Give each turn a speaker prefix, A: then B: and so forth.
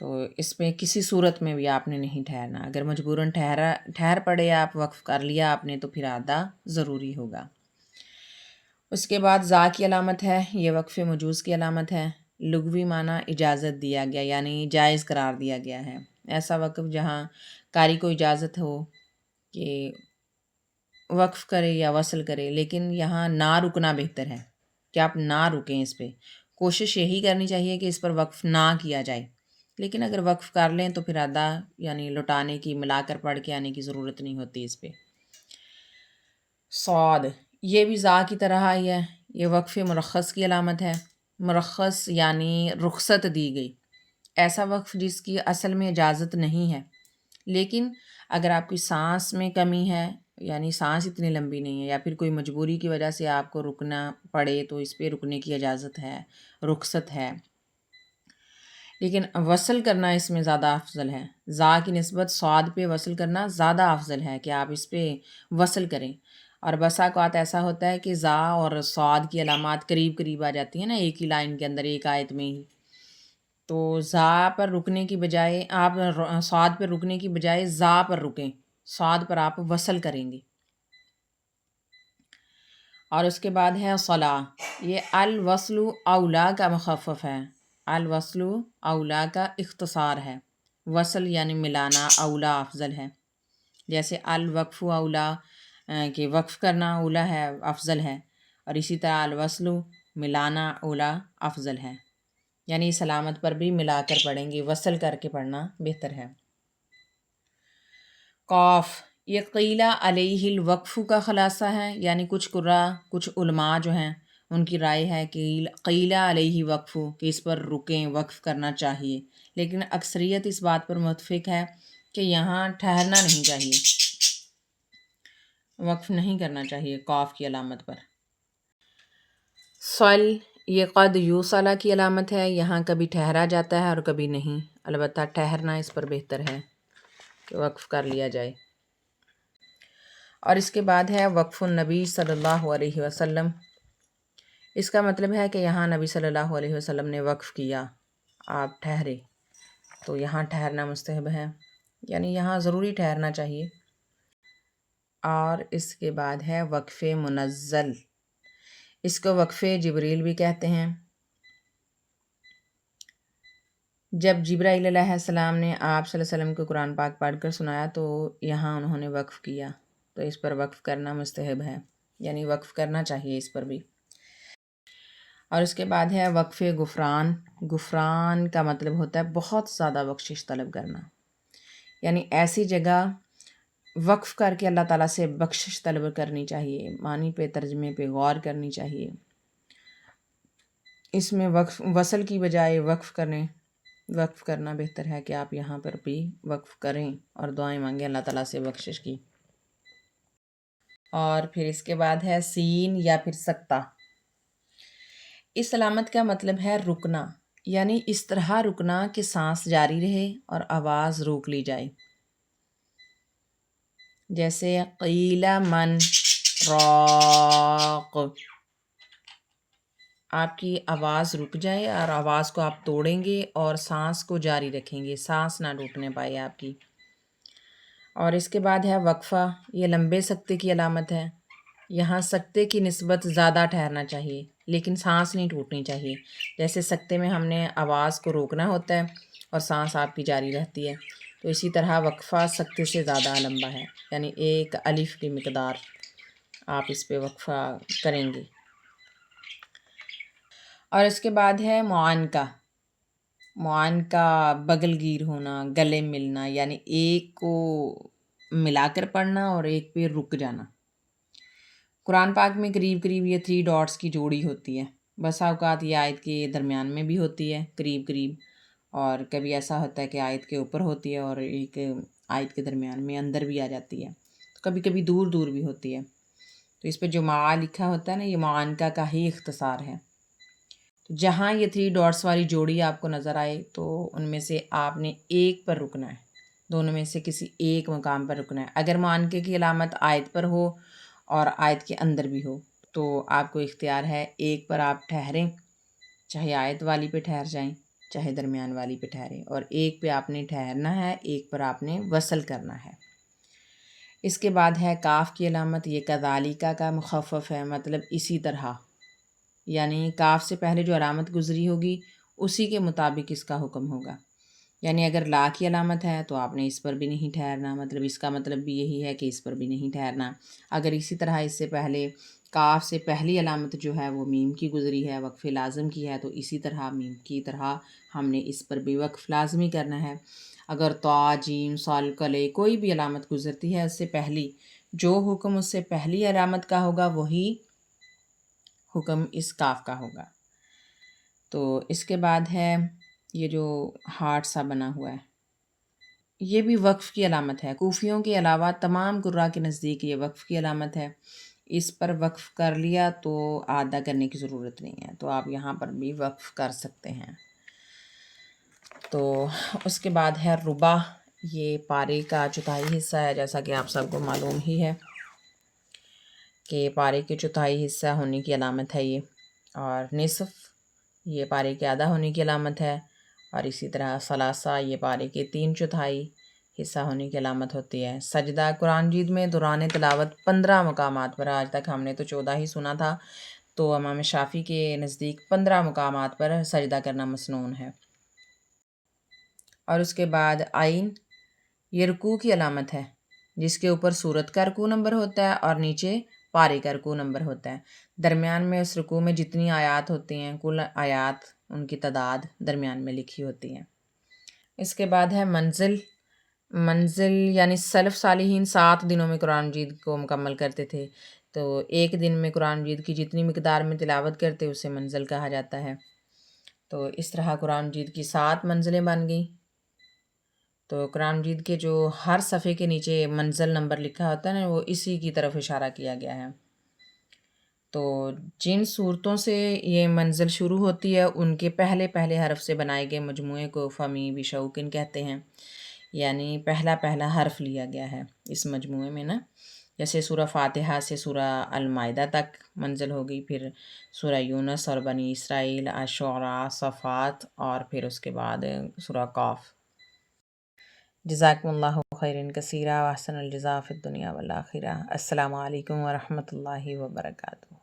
A: تو اس میں کسی صورت میں بھی آپ نے نہیں ٹھہرنا. اگر مجبوراً ٹھہر پڑے آپ، وقف کر لیا آپ نے، تو پھر ادا ضروری ہوگا. اس کے بعد زا کی علامت ہے، یہ وقف مجوز کی علامت ہے. لغوی معنی اجازت دیا گیا، یعنی جائز قرار دیا گیا ہے. ایسا وقف جہاں قاری کو اجازت ہو کہ وقف کرے یا وصل کرے، لیکن یہاں نہ رکنا بہتر ہے کہ آپ نہ رکیں. اس پہ کوشش یہی کرنی چاہیے کہ اس پر وقف نہ کیا جائے، لیکن اگر وقف کر لیں تو پھر ادا یعنی لوٹانے کی، ملا کر پڑھ کے آنے کی ضرورت نہیں ہوتی اس پہ. صاد، یہ بھی زا کی طرح ہی ہے، یہ وقف مرخص کی علامت ہے. مرخص یعنی رخصت دی گئی، ایسا وقف جس کی اصل میں اجازت نہیں ہے، لیکن اگر آپ کی سانس میں کمی ہے، یعنی سانس اتنی لمبی نہیں ہے، یا پھر کوئی مجبوری کی وجہ سے آپ کو رکنا پڑے، تو اس پہ رکنے کی اجازت ہے، رخصت ہے. لیکن وصل کرنا اس میں زیادہ افضل ہے. زا کی نسبت صاد پہ وصل کرنا زیادہ افضل ہے کہ آپ اس پہ وصل کریں. اور بسا اوقات ایسا ہوتا ہے کہ زا اور صاد کی علامات قریب قریب آ جاتی ہیں نا، ایک ہی لائن کے اندر، ایک آیت میں ہی. تو زا پر رکنے کی بجائے آپ صاد پر رکنے کی بجائے زا پر رکیں، صاد پر آپ وصل کریں گے. اور اس کے بعد ہے صلا، یہ الوصل اولا کا مخفف ہے. الوصل اولا کا اختصار ہے. وصل یعنی ملانا اولا افضل ہے. جیسے الوقف اولا کہ وقف کرنا اولا ہے، افضل ہے، اور اسی طرح الوصل ملانا اولا افضل ہے. یعنی سلامت پر بھی ملا کر پڑھیں گے، وصل کر کے پڑھنا بہتر ہے. قاف، یہ قیلہ علیہ الوقف کا خلاصہ ہے، یعنی کچھ قراء، کچھ علماء جو ہیں ان کی رائے ہے کہ قیلہ علیہ وقف، کہ اس پر رکیں، وقف کرنا چاہیے. لیکن اکثریت اس بات پر متفق ہے کہ یہاں ٹھہرنا نہیں چاہیے، وقف نہیں کرنا چاہیے قاف کی علامت پر. صل، یہ قد یوصلہ کی علامت ہے، یہاں کبھی ٹھہرا جاتا ہے اور کبھی نہیں، البتہ ٹھہرنا اس پر بہتر ہے کہ وقف کر لیا جائے. اور اس کے بعد ہے وقف النبی صلی اللہ علیہ وسلم. اس کا مطلب ہے کہ یہاں نبی صلی اللہ علیہ وسلم نے وقف کیا، آپ ٹھہرے، تو یہاں ٹھہرنا مستحب ہے، یعنی یہاں ضروری ٹھہرنا چاہیے. اور اس کے بعد ہے وقف منزل، اس کو وقف جبریل بھی کہتے ہیں. جب جبرائیل علیہ السلام نے آپ صلی اللہ علیہ وسلم کو قرآن پاک پڑھ کر سنایا تو یہاں انہوں نے وقف کیا، تو اس پر وقف کرنا مستحب ہے، یعنی وقف کرنا چاہیے اس پر بھی. اور اس کے بعد ہے وقف غفران. غفران کا مطلب ہوتا ہے بہت زیادہ بخشش طلب کرنا، یعنی ایسی جگہ وقف کر کے اللہ تعالیٰ سے بخشش طلب کرنی چاہیے. معنی پہ، ترجمے پہ غور کرنی چاہیے. اس میں وصل کی بجائے وقف کرنا بہتر ہے کہ آپ یہاں پر بھی وقف کریں اور دعائیں مانگیں اللہ تعالیٰ سے بخشش کی. اور پھر اس کے بعد ہے سین یا پھر سکتہ. اس علامت کا مطلب ہے رکنا، یعنی اس طرح رکنا کہ سانس جاری رہے اور آواز روک لی جائے. جیسے قیل من راق، آپ کی آواز رک جائے اور آواز کو آپ توڑیں گے اور سانس کو جاری رکھیں گے، سانس نہ ٹوٹنے پائے آپ کی. اور اس کے بعد ہے وقفہ، یہ لمبے سکتے کی علامت ہے. یہاں سکتے کی نسبت زیادہ ٹھہرنا چاہیے، لیکن سانس نہیں ٹوٹنی چاہیے. جیسے سکتے میں ہم نے آواز کو روکنا ہوتا ہے اور سانس آپ کی جاری رہتی ہے، تو اسی طرح وقفہ سکتے سے زیادہ لمبا ہے، یعنی ایک الف کی مقدار آپ اس پہ وقفہ کریں گے. اور اس کے بعد ہے معانکہ. معانکہ بغل گیر ہونا، گلے ملنا، یعنی ایک کو ملا کر پڑھنا اور ایک پہ رک جانا. قرآن پاک میں قریب قریب یہ 3 ڈاٹس کی جوڑی ہوتی ہے. بسا اوقات یہ آیت کے درمیان میں بھی ہوتی ہے قریب قریب، اور کبھی ایسا ہوتا ہے کہ آیت کے اوپر ہوتی ہے اور ایک آیت کے درمیان میں اندر بھی آ جاتی ہے، تو کبھی کبھی دور دور بھی ہوتی ہے. تو اس پہ جو معا لکھا ہوتا ہے نا، یہ معانکہ کا ہی اختصار ہے. جہاں یہ 3 ڈاٹس والی جوڑی آپ کو نظر آئے تو ان میں سے آپ نے ایک پر رکنا ہے، دونوں میں سے کسی ایک مقام پر رکنا ہے. اگر معانکے کی علامت آیت پر ہو اور آیت کے اندر بھی ہو تو آپ کو اختیار ہے ایک پر آپ ٹھہریں، چاہے آیت والی پہ ٹھہر جائیں چاہے درمیان والی پہ ٹھہرے، اور ایک پہ آپ نے ٹھہرنا ہے، ایک پر آپ نے وصل کرنا ہے۔ اس کے بعد ہے کاف کی علامت، یہ کذالکہ کا مخفف ہے، مطلب اسی طرح، یعنی کاف سے پہلے جو علامت گزری ہوگی اسی کے مطابق اس کا حکم ہوگا۔ یعنی اگر لا کی علامت ہے تو آپ نے اس پر بھی نہیں ٹھہرنا، مطلب اس کا مطلب بھی یہی ہے کہ اس پر بھی نہیں ٹھہرنا۔ اگر اسی طرح اس سے پہلے کاف سے پہلی علامت جو ہے وہ میم کی گزری ہے، وقف لازم کی ہے، تو اسی طرح میم کی طرح ہم نے اس پر بھی وقف لازمی کرنا ہے۔ اگر طا، جیم، صاد، کلے کوئی بھی علامت گزرتی ہے اس سے پہلی، جو حکم اس سے پہلی علامت کا ہوگا وہی حکم اس کاف کا ہوگا۔ تو اس کے بعد ہے یہ جو ہارٹ سا بنا ہوا ہے، یہ بھی وقف کی علامت ہے۔ کوفیوں کے علاوہ تمام قراء کے نزدیک یہ وقف کی علامت ہے۔ اس پر وقف کر لیا تو اعادہ کرنے کی ضرورت نہیں ہے، تو آپ یہاں پر بھی وقف کر سکتے ہیں۔ تو اس کے بعد ہے ربع، یہ پارے کا چوتھائی حصہ ہے، جیسا کہ آپ سب کو معلوم ہی ہے کہ پارے کے چوتھائی حصہ ہونے کی علامت ہے یہ، اور نصف یہ پارے کے آدھا ہونے کی علامت ہے، اور اسی طرح ثلاثہ یہ پارے کے 3/4 حصہ ہونے کی علامت ہوتی ہے۔ سجدہ قرآن مجید میں دوران تلاوت 15 مقامات پر، آج تک ہم نے تو 14 ہی سنا تھا، تو امام شافعی کے نزدیک 15 مقامات پر سجدہ کرنا مسنون ہے۔ اور اس کے بعد عین، یہ رکوع کی علامت ہے، جس کے اوپر سورت کا رکوع نمبر ہوتا ہے اور نیچے پارے کا رکوع نمبر ہوتا ہے۔ درمیان میں اس رکوع میں جتنی آیات ہوتی ہیں، کل آیات ان کی تعداد درمیان میں لکھی ہوتی ہیں۔ اس کے بعد ہے منزل۔ منزل یعنی سلف صالحین 7 دنوں میں قرآن مجید کو مکمل کرتے تھے، تو ایک دن میں قرآن مجید کی جتنی مقدار میں تلاوت کرتے اسے منزل کہا جاتا ہے۔ تو اس طرح قرآن مجید کی 7 منزلیں بن گئیں۔ تو قرآن مجید کے جو ہر صفحے کے نیچے منزل نمبر لکھا ہوتا ہے نا، وہ اسی کی طرف اشارہ کیا گیا ہے۔ تو جن صورتوں سے یہ منزل شروع ہوتی ہے ان کے پہلے پہلے حرف سے بنائے گئے مجموعے کو فمی بشوکن کہتے ہیں، یعنی پہلا پہلا حرف لیا گیا ہے اس مجموعے میں نا۔ جیسے سورہ فاتحہ سے سورہ المائدہ تک منزل ہوگی، پھر سورہ یونس اور بنی اسرائیل، الشعراء، صفات، اور پھر اس کے بعد سورہ قاف۔ جزاکم اللہ خیرا کثیرا واحسن الجزاء فی الدنیا والآخرہ۔ السلام علیکم ورحمۃ اللہ وبرکاتہ۔